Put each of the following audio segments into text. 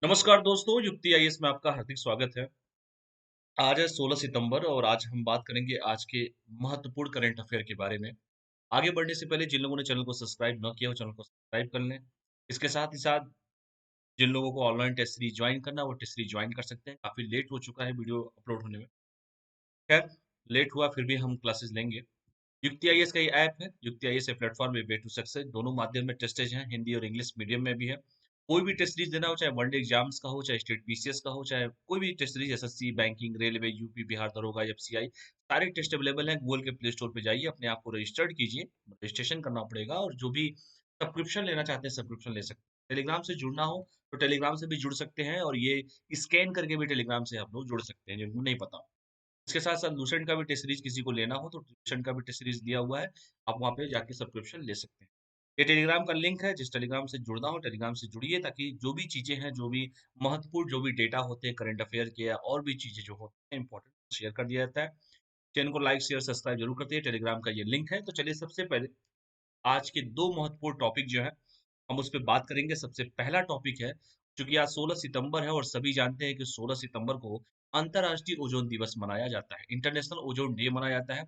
नमस्कार दोस्तों, युक्ति आईएएस में आपका हार्दिक स्वागत है। आज है 16 सितंबर और आज हम बात करेंगे आज के महत्वपूर्ण करंट अफेयर के बारे में। आगे बढ़ने से पहले जिन लोगों ने चैनल को सब्सक्राइब न किया हो, चैनल को सब्सक्राइब कर लें। इसके साथ ही साथ जिन लोगों को ऑनलाइन टेस्ट सीरीज ज्वाइन करना है, वो टेस्ट सीरीज ज्वाइन कर सकते हैं। काफ़ी लेट हो चुका है वीडियो अपलोड होने में। खैर, लेट हुआ फिर भी हम क्लासेस लेंगे। युक्ति आईएएस का ये ऐप है। युक्ति आईएएस है प्लेटफॉर्म वे टू सक्सेस। दोनों माध्यम में टेस्टेज हैं, हिंदी और इंग्लिश मीडियम में भी है। कोई भी टेस्ट सीरीज देना हो, चाहे वनडे एग्जाम्स का हो, चाहे स्टेट पीसीएस का हो, चाहे कोई भी test series SSC, banking, railway, UP, Bihar दरोगा, एफसीआई, सारे टेस्ट अवेलेबल हैं। गूगल के प्ले स्टोर पे जाइए, अपने आप को रजिस्टर्ड कीजिए। रजिस्ट्रेशन करना पड़ेगा और जो भी सब्सक्रिप्शन लेना चाहते हैं, सब्सक्रिप्शन ले सकते हैं। टेलीग्राम से जुड़ना हो तो टेलीग्राम से भी जुड़ सकते हैं और ये स्कैन करके भी टेलीग्राम से आप लोग जुड़ सकते हैं, जिनको नहीं पता। इसके साथ-साथ लूसेंट का भी टेस्ट सीरीज़ किसी को लेना हो तो लूसेंट का भी टेस्ट सीरीज़ दिया हुआ है। आप वहाँ पे जाके सब्सक्रिप्शन ले सकते हैं। ये टेलीग्राम का लिंक है, जिस टेलीग्राम से जुड़ना हो टेलीग्राम से जुड़िए ताकि जो भी चीज़ें हैं, जो भी महत्वपूर्ण जो भी डेटा होते हैं करंट अफेयर के या और भी चीज़ें जो होती हैं इम्पोर्टेंट शेयर कर दिया जाता है। चैनल को लाइक, शेयर, सब्सक्राइब ज़रूर करते हैं। टेलीग्राम का ये लिंक है। तो चलिए सबसे पहले आज के 2 महत्वपूर्ण टॉपिक जो हैं, हम उस पे बात करेंगे। सबसे पहला टॉपिक है, चूँकि आज 16 सितंबर है और सभी जानते हैं कि 16 सितंबर को अंतर्राष्ट्रीय ओज़ोन दिवस मनाया जाता है, इंटरनेशनल ओज़ोन डे मनाया जाता है।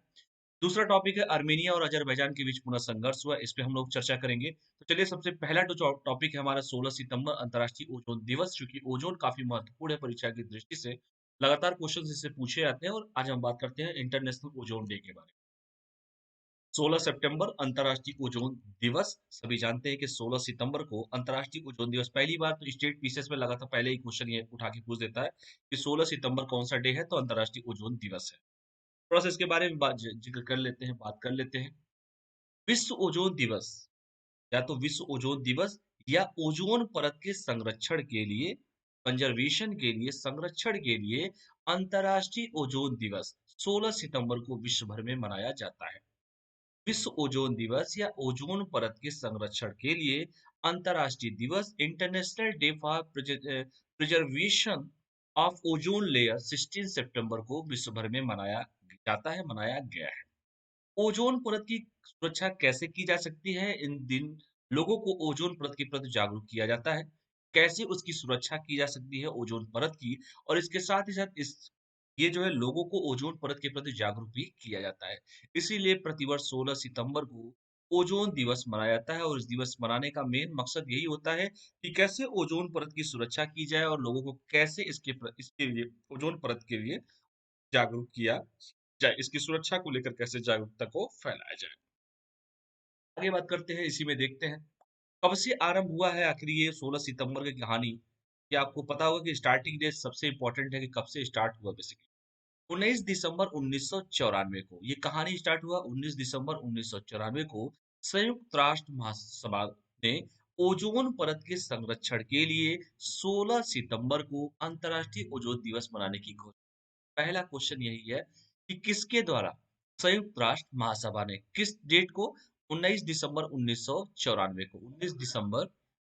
दूसरा टॉपिक है अर्मेनिया और अज़रबैजान के बीच पुनः संघर्ष हुआ, इस पे हम लोग चर्चा करेंगे। तो चलिए सबसे पहला जो टॉपिक है हमारा 16 सितंबर अंतर्राष्ट्रीय ओज़ोन दिवस, चूँकि ओज़ोन काफ़ी महत्वपूर्ण है परीक्षा की दृष्टि से, लगातार क्वेश्चन्स इससे पूछे जाते हैं और आज हम बात करते हैं इंटरनेशनल ओज़ोन डे के बारे में। 16 सितंबर अंतर्राष्ट्रीय ओजोन दिवस। सभी जानते हैं कि 16 सितंबर को अंतर्राष्ट्रीय ओजोन दिवस, पहली बार तो स्टेट पीसीएस में लगा था, पहले ही क्वेश्चन ये उठा के पूछ देता है कि 16 सितंबर कौन सा डे है, तो अंतर्राष्ट्रीय ओजोन दिवस है। थोड़ा सा इसके बारे में जिक्र कर लेते हैं, बात कर लेते हैं। विश्व ओजोन दिवस या तो विश्व ओजोन दिवस या ओजोन परत के संरक्षण के लिए, कंजर्वेशन के लिए, संरक्षण के लिए अंतर्राष्ट्रीय ओजोन दिवस 16 सितंबर को विश्व भर में मनाया जाता है। विश्व ओजोन दिवस या ओजोन परत के संरक्षण के लिए अंतर्राष्ट्रीय दिवस, international day for preservation of ozone layer 16 सितंबर को विश्व भर में मनाया जाता है, मनाया गया है। ओजोन परत की सुरक्षा कैसे की जा सकती है? इन दिन लोगों को ओजोन परत के प्रति जागरूक किया जाता है। कैसे उसकी सुरक्षा की जा सकती है ओजोन परत की, और इसके साथ ही साथ इस ये जो है लोगों को ओजोन परत के प्रति जागरूक भी किया जाता है। इसीलिए प्रतिवर्ष 16 सितंबर को ओजोन दिवस मनाया जाता है और इस दिवस मनाने का मेन मकसद यही होता है कि कैसे ओजोन परत की सुरक्षा की जाए और लोगों को कैसे इसके लिए ओजोन परत के लिए जागरूक किया जाए, इसकी सुरक्षा को लेकर कैसे जागरूकता को फैलाया जाए। आगे बात करते हैं, इसी में देखते हैं कब से आरंभ हुआ है आखिर ये 16 सितंबर की कहानी। क्या आपको पता होगा कि स्टार्टिंग डेट सबसे इंपॉर्टेंट है कि कब से स्टार्ट हुआ बेसिकली। 19 दिसंबर 1994 को ये कहानी स्टार्ट हुआ। 19 दिसंबर 1994 को संयुक्त राष्ट्र महासभा ने ओजोन परत के संरक्षण के लिए 16 सितंबर को अंतर्राष्ट्रीय ओजोन दिवस मनाने की घोषणा। पहला क्वेश्चन यही है कि किसके द्वारा संयुक्त राष्ट्र महासभा ने किस डेट को, 19 दिसंबर 1994 को, 19 दिसंबर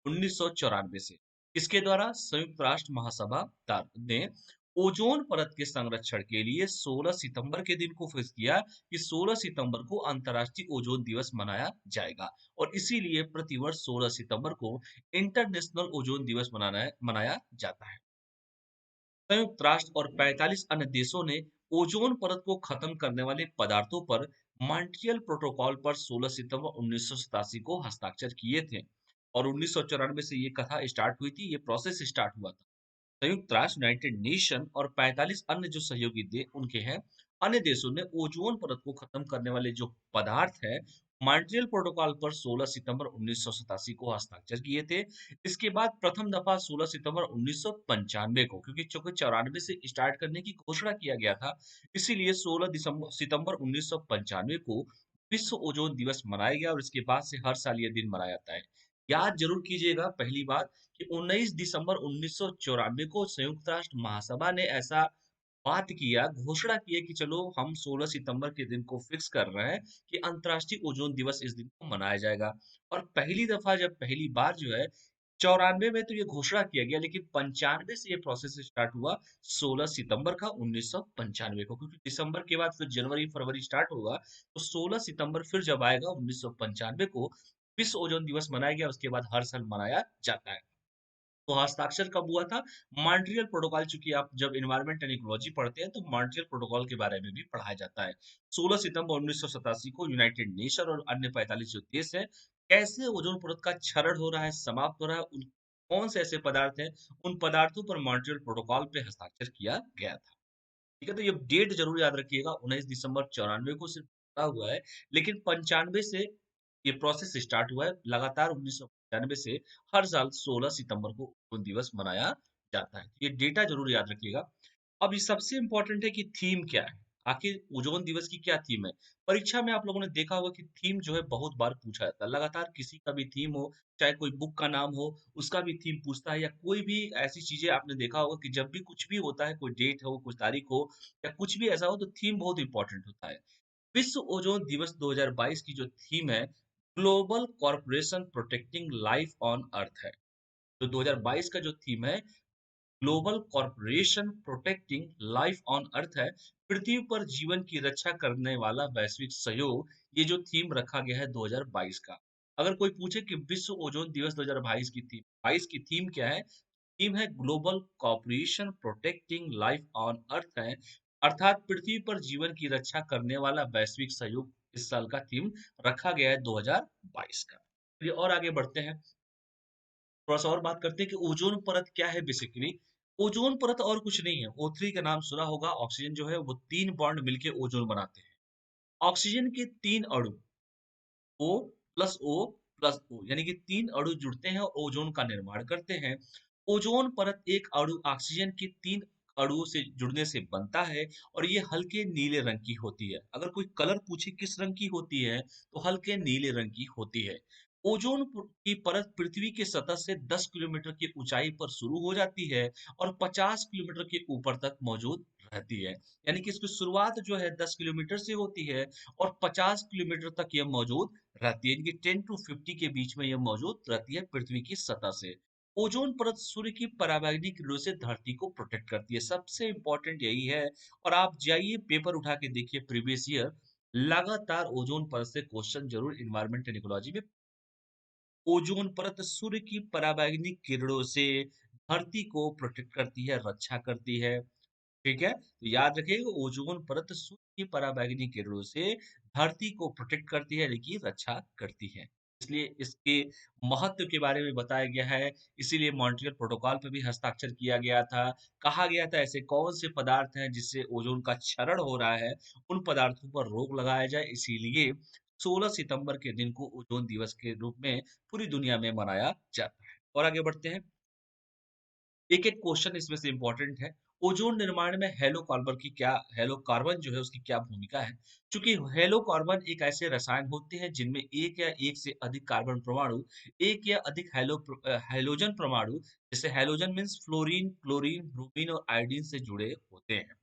1994 से किसके द्वारा संयुक्त राष्ट्र महासभा ने ओजोन परत के संरक्षण के लिए 16 सितंबर के दिन को फिक्स किया कि 16 सितंबर को अंतर्राष्ट्रीय ओजोन दिवस मनाया जाएगा और इसीलिए प्रतिवर्ष 16 सितंबर को इंटरनेशनल ओजोन दिवस मनाया जाता है। संयुक्त राष्ट्र और 45 अन्य देशों ने ओजोन परत को खत्म करने वाले पदार्थों पर मॉन्ट्रियल प्रोटोकॉल पर 16 सितंबर 1987 को हस्ताक्षर किए थे और 1994 से ये कथा स्टार्ट हुई थी, ये प्रोसेस स्टार्ट हुआ था। संयुक्त राष्ट्र, यूनाइटेड नेशन और 45 अन्य जो सहयोगी दे उनके हैं, अन्य देशों ने ओजोन परत को खत्म करने वाले जो पदार्थ है मॉन्ट्रियल प्रोटोकॉल पर 16 सितंबर 1987 को हस्ताक्षर किए थे। इसके बाद प्रथम दफा 16 सितंबर 1995 को, क्योंकि चूंकि 94 से स्टार्ट करने की घोषणा किया गया था, इसीलिए 16 दिसंबर सितंबर 1995 को विश्व ओजोन दिवस मनाया गया और इसके बाद से हर साल ये दिन मनाया जाता है। याद जरूर कीजिएगा पहली बात कि 19 दिसंबर 1994 को संयुक्त राष्ट्र महासभा ने ऐसा बात किया, घोषणा की है कि चलो हम 16 सितंबर के दिन को फिक्स कर रहे हैं कि अंतर्राष्ट्रीय ओजोन दिवस इस दिन को मनाया जाएगा। और पहली दफा जब पहली बार जो है 94 में तो ये घोषणा किया गया, लेकिन 95 से ये प्रोसेस स्टार्ट हुआ 16 सितंबर का 1995 को, क्योंकि दिसंबर के बाद फिर जनवरी फरवरी स्टार्ट होगा, तो 16 सितंबर फिर जब आएगा 1995 को विश्व ओजोन दिवस मनाया गया, उसके बाद हर साल मनाया जाता है। तो हस्ताक्षर कब हुआ था? मॉन्ट्रियल प्रोटोकॉल, चूंकि आप जब एनवायरमेंट एंड इकोलॉजी पढ़ते हैं तो मॉन्ट्रियल प्रोटोकॉल के बारे में भी पढ़ाया जाता है। 16 सितंबर 1987 को यूनाइटेड नेशन और अन्य 45 जो देश है, कैसे ओजोन परत का क्षरण हो रहा है, समाप्त हो रहा है, कौन से ऐसे पदार्थ हैं, उन पदार्थों पर मॉन्ट्रियल प्रोटोकॉल पे हस्ताक्षर किया गया था। ठीक है, तो ये डेट जरूर याद रखिएगा, 19 दिसंबर 94 को सिर्फ पड़ा हुआ है, लेकिन 95 से ये प्रोसेस स्टार्ट हुआ है। लगातार 1995 से हर साल 16 सितंबर को ओजोन दिवस मनाया जाता है। ये डेटा जरूर याद रखिएगा। अब ये सबसे इंपॉर्टेंट है कि थीम क्या है, आखिर ओजोन दिवस की क्या थीम है। परीक्षा में आप लोगों ने देखा होगा कि थीम जो है बहुत बार पूछा जाता है, लगातार किसी का भी थीम हो, चाहे कोई बुक का नाम हो, उसका भी थीम पूछता है, या कोई भी ऐसी चीजें आपने देखा होगा कि जब भी कुछ भी होता है, कोई डेट हो, कुछ तारीख हो, या कुछ भी ऐसा हो, तो थीम बहुत इंपॉर्टेंट होता है। विश्व ओजोन दिवस 2022 की जो थीम है, global corporation protecting life on earth है। तो 2022 का जो थीम है, global corporation protecting life on earth है, पृथ्वी पर जीवन की रक्षा करने वाला वैश्विक सहयोग। ये जो थीम रखा गया है 2022 का। अगर कोई पूछे कि विश्व ओजोन दिवस 2022 की थीम 22 की थीम क्या है, थीम है global corporation protecting life on earth है, अर्थात पृथ्वी पर जीवन की रक्षा करने वाला वैश्विक सहयोग इस साल का थीम रखा गया है 2022 का। चलिए और आगे बढ़ते हैं, थोड़ा सा और बात करते हैं कि ओजोन परत क्या है बेसिकली। ओजोन परत और कुछ नहीं है, O3 का नाम सुना होगा। ऑक्सीजन जो है वो 3 बॉन्ड मिलके ओजोन बनाते हैं। ऑक्सीजन के 3 अणु O plus O plus O, यानी कि 3 अणु जुड़ते हैं और ओजोन का निर्माण करते हैं। ओजोन परत एक अणु ऑक्सीजन के 3 अणुओं से जुड़ने से बनता है, और ये हल्के नीले रंग की होती है। अगर कोई कलर पूछे किस रंग की होती है, तो हल्के नीले रंग की होती है। की परत पृथ्वी की सतह से 10 किलोमीटर की ऊंचाई पर शुरू हो जाती है और 50 किलोमीटर के ऊपर तक मौजूद रहती है। यानी कि इसकी शुरुआत जो है 10 किलोमीटर से होती है और 50 किलोमीटर तक यह मौजूद रहती है, यानी कि 10 टू 50 के बीच में यह मौजूद रहती है पृथ्वी की सतह से। ओजोन परत सूर्य की पराबैंगनी किरणों से धरती को प्रोटेक्ट करती है, सबसे इंपॉर्टेंट यही है। और आप जाइए पेपर उठा के देखिए प्रीवियस ईयर, लगातार ओजोन परत से क्वेश्चन जरूर इन्वायरमेंट एंड इकोलॉजी में। ओजोन परत सूर्य की पराबैंगनी किरणों से धरती को प्रोटेक्ट करती है, रक्षा करती है। ठीक है, तो याद रखिएगा, ओजोन परत सूर्य की पराबैंगनी किरणों से धरती को प्रोटेक्ट करती है, लेकिन रक्षा करती है। इसलिए इसके महत्व के बारे में बताया गया है। इसीलिए मॉन्ट्रियल प्रोटोकॉल पर भी हस्ताक्षर किया गया था। कहा गया था ऐसे कौन से पदार्थ हैं जिससे ओजोन का क्षरण हो रहा है, उन पदार्थों पर रोक लगाया जाए। इसीलिए 16 सितंबर के दिन को ओजोन दिवस के रूप में पूरी दुनिया में मनाया जाता है। और आगे बढ़ते हैं, एक एक क्वेश्चन इसमें से इंपॉर्टेंट है। ओजोन निर्माण में हेलोकार्बन जो है उसकी क्या भूमिका है। क्योंकि हेलोकार्बन एक ऐसे रसायन होते हैं जिनमें एक या एक से अधिक कार्बन परमाणु, एक या अधिक हैलोजन परमाणु, जैसे halogen means fluorine, chlorine, bromine और आयोडीन से जुड़े होते हैं।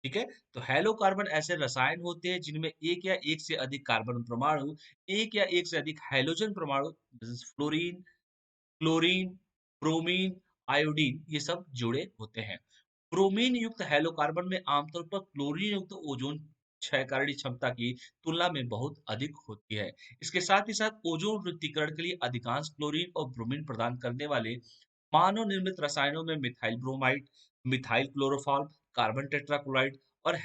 ठीक है, तो हेलोकार्बन ऐसे रसायन होते हैं जिनमें एक या एक से अधिक कार्बन परमाणु, एक या एक से अधिक हैलोजन परमाणु, फ्लोरीन, क्लोरीन, ब्रोमीन, आयोडीन, ये सब जुड़े होते हैं। ब्रोमीन युक्त हैलोकार्बन में आमतौर पर क्लोरीन युक्त ओजोन क्षयकारिणी क्षमता की तुलना में बहुत अधिक होती है। इसके साथ ही साथ ओजोन वृत्तीकरण के लिए अधिकांश क्लोरीन और ब्रोमीन प्रदान करने वाले मानव निर्मित रसायनों में methyl bromide, methyl chloroform, carbon tetrachloride और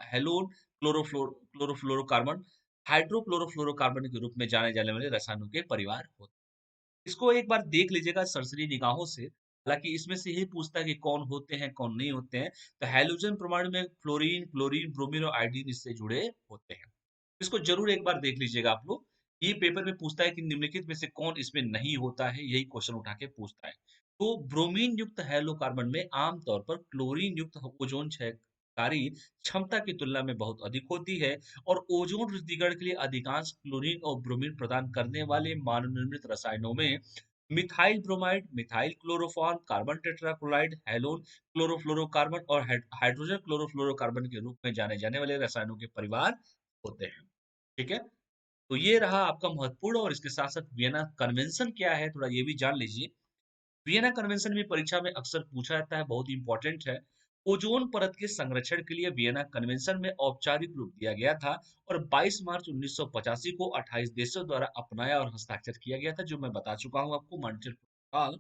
हेलोन क्लोरोफ्लोरोकार्बन, हाइड्रोक्लोरोफ्लोरोकार्बन के रूप में जाने जाने वाले रसायनों के परिवार होते हैं। इसको एक बार देख लीजिएगा सरसरी निगाहों से। हालांकि इसमें से यही पूछता है कि कौन होते हैं कौन नहीं होते हैं। तो हैलोजन परमाणु में फ्लोरीन, क्लोरीन, ब्रोमीन और आयोडीन इससे जुड़े होते हैं। इसको जरूर एक बार देख लीजिएगा आप लोग। ये पेपर में पूछता है कि निम्नलिखित में से कौन इसमें नहीं होता है, यही क्वेश्चन उठा के पूछता है। तो ब्रोमीन युक्त हैलोकार्बन में आमतौर पर क्लोरीन युक्त ओजोन क्षयकारी क्षमता की तुलना में बहुत अधिक होती है, और ओजोन वृद्धिकरण के लिए अधिकांश क्लोरीन और ब्रोमीन प्रदान करने वाले मानव निर्मित रसायनों में methyl bromide, methyl chloroform, carbon tetrachloride, halon chlorofluorocarbon और हाइड्रोजन क्लोरोफ्लोरोकार्बन के रूप में जाने जाने वाले रसायनों के परिवार होते हैं। ठीक है, तो ये रहा आपका महत्वपूर्ण। और इसके साथ साथ वियना कन्वेंशन क्या है, थोड़ा ये भी जान लीजिए। वियना कन्वेंशन भी परीक्षा में अक्सर पूछा जाता है, बहुत इंपॉर्टेंट है। ओजोन परत के संरक्षण के लिए वियना कन्वेंशन में औपचारिक रूप दिया गया था, और 22 मार्च 1985 को 28 देशों द्वारा अपनाया और हस्ताक्षर किया गया था, जो मैं बता चुका हूं आपको। मॉन्ट्रियल हाँ,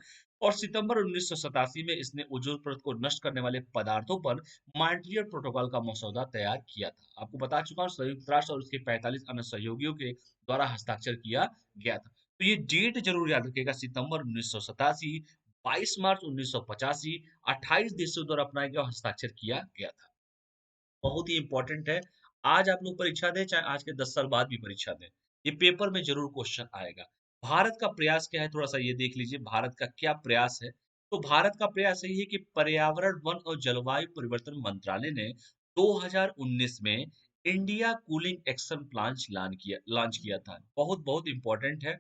और सितंबर 1987 में इसने ओजोन परत को नष्ट करने वाले पदार्थों पर मॉन्ट्रियल प्रोटोकॉल का मसौदा तैयार किया था। आपको बता चुका हूँ संयुक्त राष्ट्र और उसके 45 अन्य सहयोगियों के द्वारा हस्ताक्षर किया गया था। तो ये डेट जरूर याद रखिएगा, सितंबर 1987, 22 मार्च 1985, 28 देशों द्वारा अपनाया गया और हस्ताक्षर किया गया था। बहुत ही इंपॉर्टेंट है। आज आप लोग परीक्षा दें, चाहे आज के 10 साल बाद भी परीक्षा दें, ये पेपर में ज़रूर क्वेश्चन आएगा। भारत का प्रयास क्या है, थोड़ा-सा ये देख लीजिए, भारत का क्या प्रयास है? तो भारत का प्रयास यही है कि पर्यावरण, वन और जलवायु परिवर्तन मंत्रालय ने 2019 में India cooling action plan launch किया था। बहुत-बहुत इम्पोर्टेंट है।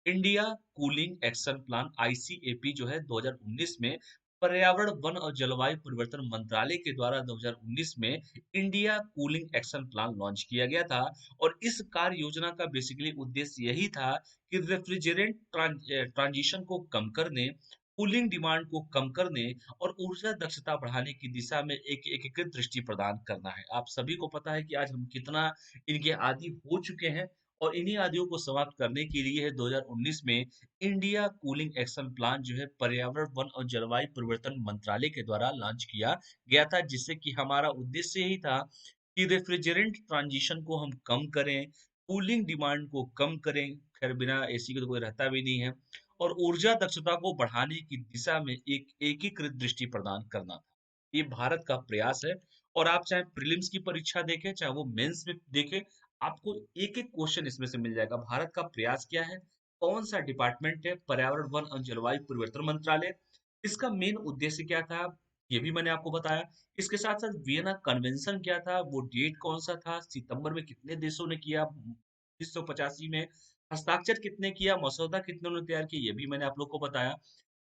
इंडिया कूलिंग एक्शन प्लान आईसीएपी जो है 2019 में पर्यावरण, वन और जलवायु परिवर्तन मंत्रालय के द्वारा 2019 में India cooling action plan launch किया गया था। और इस कार्य योजना का बेसिकली उद्देश्य यही था कि रेफ्रिजरेंट ट्रांजिशन को कम करने, कूलिंग डिमांड को कम करने और ऊर्जा दक्षता बढ़ाने की दिशा में एक एकीकृत दृष्टि प्रदान करना है। आप सभी को पता है कि आज हम कितना इनके आदी हो चुके हैं, और इन्हीं आदियों को समाप्त करने के लिए है 2019 में इंडिया कूलिंग एक्शन प्लान जो है पर्यावरण, वन और जलवायु परिवर्तन मंत्रालय के द्वारा लॉन्च किया गया था, जिससे कि हमारा उद्देश्य यही था कि रेफ्रिजरेंट ट्रांजिशन को हम कम करें, कूलिंग डिमांड को कम करें, खैर बिना एसी के तो कोई रहता भी नहीं है, और ऊर्जा दक्षता को बढ़ाने की दिशा में एक एकीकृत दृष्टि प्रदान करना था। ये भारत का प्रयास है। और आप चाहे प्रीलिम्स की परीक्षा देखें, चाहे वो मेंस में देखें, आपको एक-एक क्वेश्चन इसमें से मिल जाएगा। भारत का प्रयास क्या है? कौन सा डिपार्टमेंट है? पर्यावरण, वन और जलवायु परिवर्तन मंत्रालय। इसका मेन उद्देश्य क्या था? ये भी मैंने आपको बताया। इसके साथ-साथ वियना कन्वेंशन क्या था? वो डेट कौन-सा था? सितंबर में कितने देशों ने किया? 1985 में हस्ताक्षर कितने किया? मसौदा कितनों ने तैयार किया? ये भी मैंने आप लोग को बताया।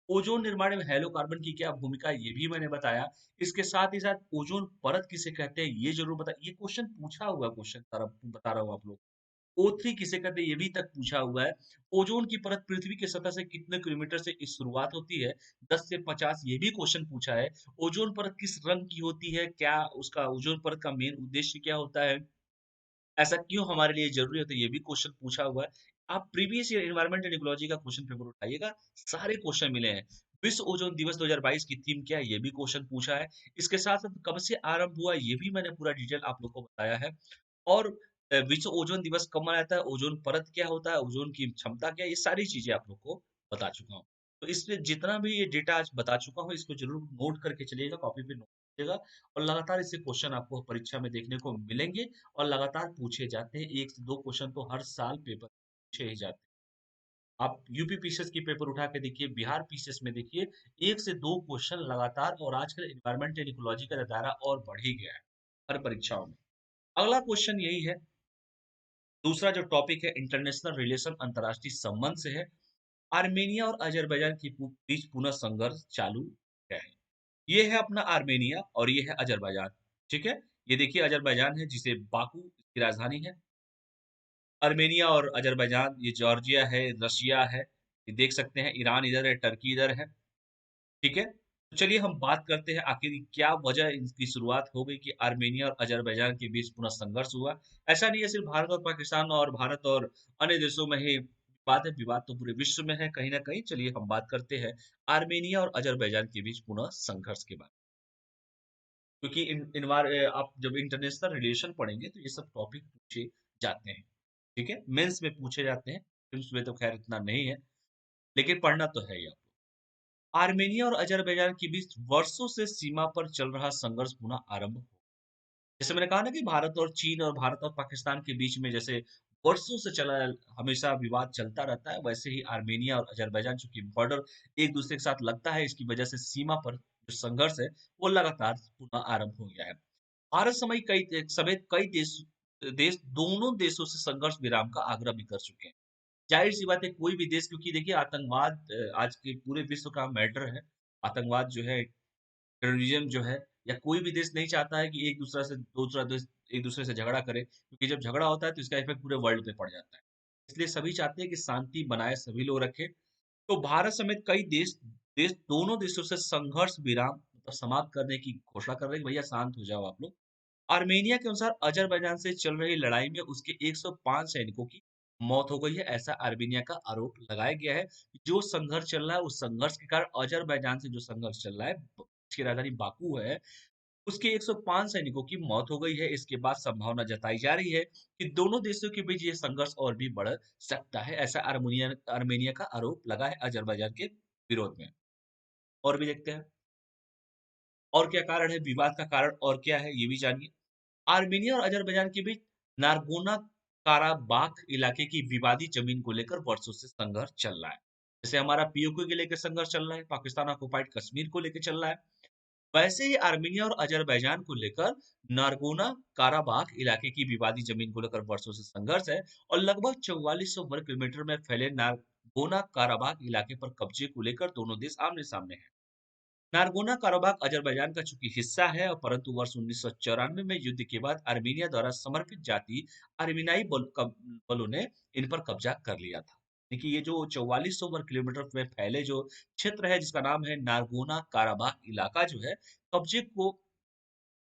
ओजोन निर्माण में हाइड्रोकार्बन की क्या भूमिका है, ये भी मैंने बताया। इसके साथ ही साथ ओजोन परत किसे कहते हैं, ये जरूर बता, ये क्वेश्चन पूछा हुआ क्वेश्चन बता रहा हूँ आप लोग। O3 किसे कहते हैं, ये भी तक पूछा हुआ है। ओजोन की परत पृथ्वी की सतह से कितने किलोमीटर से इस शुरुआत होती है, 10 से 50, ये भी क्वेश्चन पूछा है। ओजोन परत किस रंग की होती है, क्या उसका ओजोन परत का मेन उद्देश्य क्या होता है, ऐसा क्यों हमारे लिए ज़रूरी होता है, ये भी क्वेश्चन पूछा हुआ है। आप previous year environment and ecology का क्वेश्चन पेपर उठाइएगा, सारे क्वेश्चन मिले हैं। विश्व ओज़ोन दिवस 2022 की थीम क्या है, ये भी क्वेश्चन पूछा है। इसके साथ-साथ कब से आरंभ हुआ, ये भी मैंने पूरा डिटेल आप लोग को बताया है। और विश्व ओज़ोन दिवस कब मनाया जाता है, ओज़ोन परत क्या होता है, ओज़ोन की क्षमता क्या है, ये सारी चीज़ें आप लोग को बता चुका हूँ। तो इसमें जितना भी ये डेटा आज बता चुका हूँ, इसको ज़रूर नोट करके चलिएगा, कॉपी पे नोट कीजिएगा, और लगातार इससे क्वेश्चन आपको परीक्षा में देखने को मिलेंगे। और लगातार पूछे जाते हैं, 1 से 2 क्वेश्चन तो हर साल पेपर पूछे ही जाते हैं। आप यूपी पीसीएस की पेपर उठा के देखिए, बिहार पीसीएस में देखिए, 1 से 2 क्वेश्चन लगातार, और आजकल एनवायरनमेंट एंड इकोलॉजी का दायरा और बढ़ ही गया है हर परीक्षाओं में। अगला क्वेश्चन यही है, दूसरा जो टॉपिक है इंटरनेशनल रिलेशन, अंतर्राष्ट्रीय संबंध से है। आर्मेनिया और अजरबैजान के बीच पुनः संघर्ष चालू है। ये है अपना आर्मेनिया और ये है अजरबैजान। ठीक है, ये देखिए अजरबैजान है, जिसे बाकू इसकी राजधानी है। आर्मेनिया और अजरबैजान, ये जॉर्जिया है, रशिया है, ये देख सकते हैं, ईरान इधर है, टर्की इधर है। ठीक है, तो चलिए हम बात करते हैं आखिर क्या वजह इनकी शुरुआत हो गई कि आर्मेनिया और अजरबैजान के बीच पुनः संघर्ष हुआ। ऐसा नहीं है सिर्फ भारत और पाकिस्तान और भारत और अन्य देशों में ही विवाद है, विवाद तो पूरे विश्व में है कहीं ना कहीं। चलिए हम बात करते हैं आर्मेनिया और अजरबैजान के बीच पुनः संघर्ष के बारे में। क्योंकि आप जब इंटरनेशनल रिलेशन पढ़ेंगे तो ये सब टॉपिक पूछे जाते हैं। ठीक है, मेंस में पूछे जाते हैं, फिल्म्स में तो खैर इतना नहीं है, लेकिन पढ़ना तो है ही आप। आर्मेनिया और अजरबैजान के बीच वर्षों से सीमा पर चल रहा संघर्ष पुनः आरंभ हो। जैसे मैंने कहा ना कि भारत और चीन और भारत और पाकिस्तान के बीच में जैसे वर्षों से चला, हमेशा विवाद चलता रहता है, वैसे ही आर्मेनिया और अजरबैजान, चूंकि बॉर्डर एक दूसरे के साथ लगता है, इसकी वजह से सीमा पर जो संघर्ष है वो लगातार पुनः आरंभ हो गया है। भारत समेत कई देश दोनों देशों से संघर्ष विराम का आग्रह भी कर चुके हैं। जाहिर सी बात है, कोई भी देश, क्योंकि देखिए आतंकवाद आज के पूरे विश्व का मैटर है। आतंकवाद जो है, टेररिज्म जो है, या कोई भी देश नहीं चाहता है कि एक दूसरा से दूसरा देश एक दूसरे से झगड़ा करे, क्योंकि जब झगड़ा होता है तो इसका इफेक्ट पूरे वर्ल्ड पे पड़ जाता है। इसलिए सभी चाहते हैं कि शांति बनाए सभी लोग रखें। तो भारत समेत कई देश देश दोनों देशों से संघर्ष विराम मतलब समाप्त करने की घोषणा कर रहे हैं कि भैया शांत हो जाओ आप लोग। आर्मेनिया के अनुसार अजरबैजान से चल रही लड़ाई में उसके 105 सैनिकों की मौत हो गई है, ऐसा आर्मेनिया का आरोप लगाया गया है। जो संघर्ष चल रहा है, उस संघर्ष के कारण अज़रबैजान से जो संघर्ष चल रहा है, उसकी राजधानी बाकू है, उसके 105 सैनिकों की मौत हो गई है। इसके बाद संभावना जताई जा रही है कि दोनों देशों के बीच ये संघर्ष और भी बढ़ सकता है। ऐसा आर्मेनिया का आरोप लगा है अज़रबैजान के विरोध में। और भी देखते हैं, और क्या कारण है, विवाद का कारण और क्या है, ये भी जानिए। आर्मेनिया और अज़रबैजान के बीच नागोर्नो-काराबाख इलाके की विवादित जमीन को लेकर वर्षों से संघर्ष चल रहा है। जैसे हमारा पीओके के लेकर संघर्ष चल रहा है, पाकिस्तान ऑक्युपाइड कश्मीर को लेकर चल रहा है। वैसे ही आर्मेनिया और अज़रबैजान को लेकर नागोर्नो-काराबाख इलाके की विवादित जमीन को लेकर वर्षों से संघर्ष है और लगभग 4400 वर्ग किलोमीटर में फैले नागोर्नो-काराबाख इलाके पर कब्जे को लेकर दोनों देश आमने-सामने हैं। नारगोना कारोबाग अजरबैजान का चूंकि हिस्सा है और परंतु वर्ष 1994 में युद्ध के बाद आर्मीनिया द्वारा समर्पित जाति आर्मीनाई बलों ने इन पर कब्जा कर लिया था। देखिए ये जो 4400 वर्ग किलोमीटर में फैले जो क्षेत्र है जिसका नाम है नारगोना काराबाग इलाका जो है, कब्जे को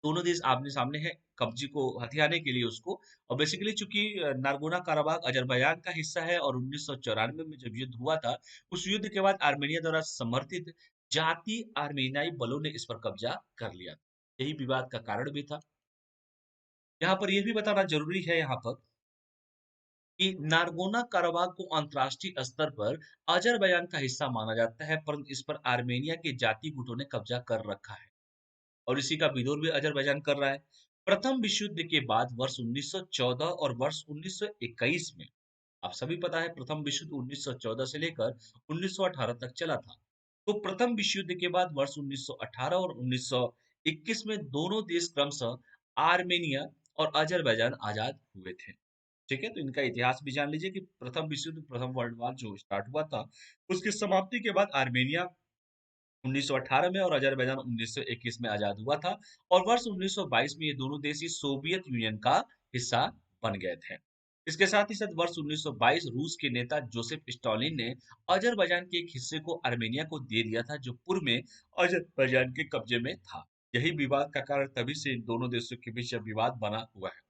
दोनों देश आमने-सामने हैं, कब्जे को हथियाने के लिए उसको। और बेसिकली चूँकि नारगोना काराबाग अज़रबैजान का हिस्सा है और 1994 में जब युद्ध हुआ था, उस युद्ध के बाद आर्मेनिया द्वारा समर्थित जाती आर्मेनियाई बलों ने इस पर कब्जा कर लिया। यही विवाद का कारण भी था। यहाँ पर ये भी बताना ज़रूरी है यहाँ पर कि नारगोना काराबाग को अंतर्राष्ट्रीय स्तर पर अज़रबैजान का हिस्सा माना जाता है, परंतु इस पर आर्मेनिया के जाति गुटों ने कब्जा कर रखा है। और इसी का विरोध भी अज़रबैजान कर रहा है। प्रथम विश्व युद्ध के बाद वर्ष 1914 और वर्ष 1921 में, आप सभी पता है प्रथम विश्व युद्ध 1914 से लेकर 1918 तक चला था। तो प्रथम विश्व युद्ध के बाद वर्ष 1918 और 1921 में दोनों देश क्रमशः आर्मेनिया और अज़रबैजान आजाद हुए थे। ठीक है, तो इनका इतिहास भी जान लीजिए कि प्रथम विश्व युद्ध, प्रथम वर्ल्ड वॉर जो स्टार्ट हुआ था, उसकी समाप्ति के बाद आर्मेनिया 1918 में और अज़रबैजान 1921 में आजाद हुआ था और वर्ष 1922 में ये दोनों देश ही सोवियत यूनियन का हिस्सा बन गए थे। इसके साथ ही साथ वर्ष 1922 रूस के नेता जोसेफ स्टॉलिन ने अज़रबैजान के एक हिस्से को आर्मेनिया को दे दिया था जो पूर्व में अज़रबैजान के कब्जे में था। यही विवाद का कारण, तभी से इन दोनों देशों के बीच यह विवाद बना हुआ है।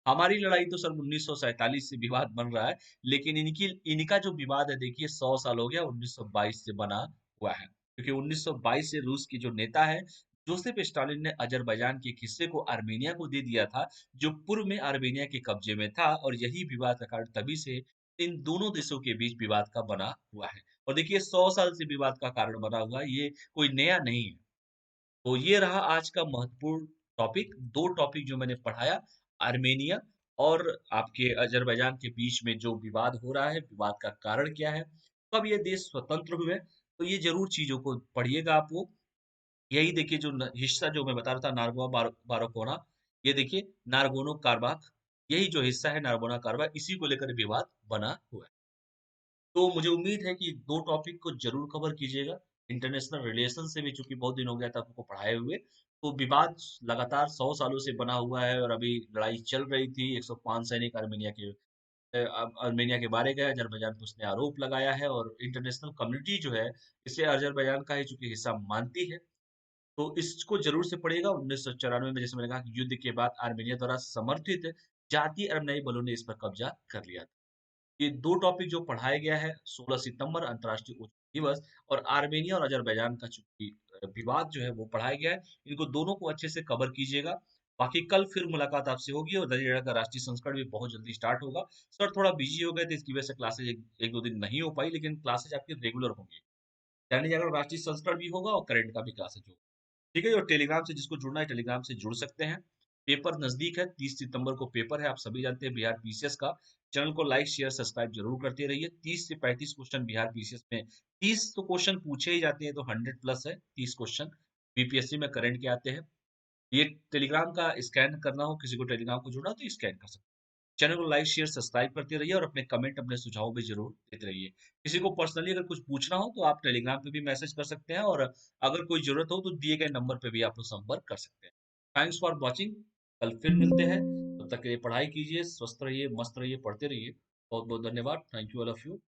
हमारी लड़ाई तो सन 1947 से विवाद बन रहा है, लेकिन इनका जो विवाद है देखिए 100 साल हो गया, 1922 से बना हुआ है। क्योंकि 1922 से रूस की जो नेता है, जोसेफ स्टालिन ने अज़रबैजान के एक हिस्से को आर्मेनिया को दे दिया था, जो पूर्व में आर्मेनिया के कब्जे में था और यही विवाद का कारण तभी से इन दोनों देशों के बीच विवाद का बना हुआ है। और देखिए 100 साल से विवाद का कारण बना हुआ है, ये कोई नया नहीं है। तो ये रहा आज का महत्वपूर्ण टॉपिक। 2 टॉपिक जो मैंने पढ़ाया, आर्मेनिया और आपके अज़रबैजान के बीच में जो विवाद हो रहा है, विवाद का कारण क्या है, कब ये देश स्वतंत्र हुए, तो ये ज़रूर चीज़ों को पढ़िएगा आप वो। यही देखिए जो हिस्सा जो मैं बता रहा था बारोकोना, ये देखिए नारगोनो कारबाख, यही जो हिस्सा है नारगोना कारबाख, इसी को लेकर विवाद बना हुआ है। तो मुझे उम्मीद है कि 2 टॉपिक को ज़रूर कवर कीजिएगा। इंटरनेशनल रिलेशन से भी चूँकि बहुत दिन हो गया था आपको पढ़ाए हुए, तो विवाद लगातार 100 सालों से बना हुआ है और अभी लड़ाई चल रही थी। 105 सैनिक आर्मेनिया के मारे गए, अज़रबैजान पे उसने आरोप लगाया है और इंटरनेशनल कम्युनिटी जो है, इसे अज़रबैजान का ही चूँकि हिस्सा मानती है। तो इसको ज़रूर से पढ़िएगा। 1994 में जैसे मैंने कहा कि युद्ध के बाद आर्मेनिया द्वारा समर्थित जातीय अरमनई बलों ने इस पर कब्जा कर लिया था। ये 2 टॉपिक जो पढ़ाया गया है, 16 सितंबर अंतर्राष्ट्रीय ओज़ोन दिवस और आर्मेनिया और अज़रबैजान का चूँकि विवाद जो है वो पढ़ाया गया है, इनको दोनों को अच्छे से कवर कीजिएगा। बाकी कल फिर मुलाकात आपसे होगी और दरियागढ़ का राष्ट्रीय संस्करण भी बहुत जल्दी स्टार्ट होगा। सर थोड़ा बिज़ी हो गए थे, इसकी वजह से क्लासेज़ 1-2 दिन नहीं हो पाई, लेकिन क्लासेज़ आपकी रेगुलर होंगी। दैनिक जागरण राष्ट्रीय संस्करण भी होगा और करंट का भी क्लासेज़ होगा। ठीक है, और टेलीग्राम से जिसको जुड़ना है टेलीग्राम से जुड़ सकते हैं। पेपर नजदीक है, 30 सितंबर को पेपर है, आप सभी जानते हैं बिहार पीसीएस का। चैनल को लाइक शेयर सब्सक्राइब जरूर करते रहिए। 30 से 35 क्वेश्चन बिहार पीसीएस में, 30 तो क्वेश्चन पूछे ही जाते हैं, तो 100 प्लस है 30 क्वेश्चन बीपीएससी में करंट के आते हैं। ये टेलीग्राम का स्कैन करना हो, किसी को टेलीग्राम को जुड़ना हो तो स्कैन कर सकते हैं। चैनल को लाइक शेयर सब्सक्राइब करते रहिए और अपने कमेंट, अपने सुझाव भी जरूर देते रहिए। किसी को पर्सनली अगर कुछ पूछना हो तो आप टेलीग्राम पे भी मैसेज कर सकते हैं और अगर कोई जरूरत हो तो दिए गए नंबर पे भी आप लोग संपर्क कर सकते हैं। Thanks for watching. कल फिर मिलते हैं, तब तक के लिए पढ़ाई कीजिए, स्वस्थ रहिए, मस्त रहिए, पढ़ते रहिए। बहुत बहुत धन्यवाद। Thank you all of you.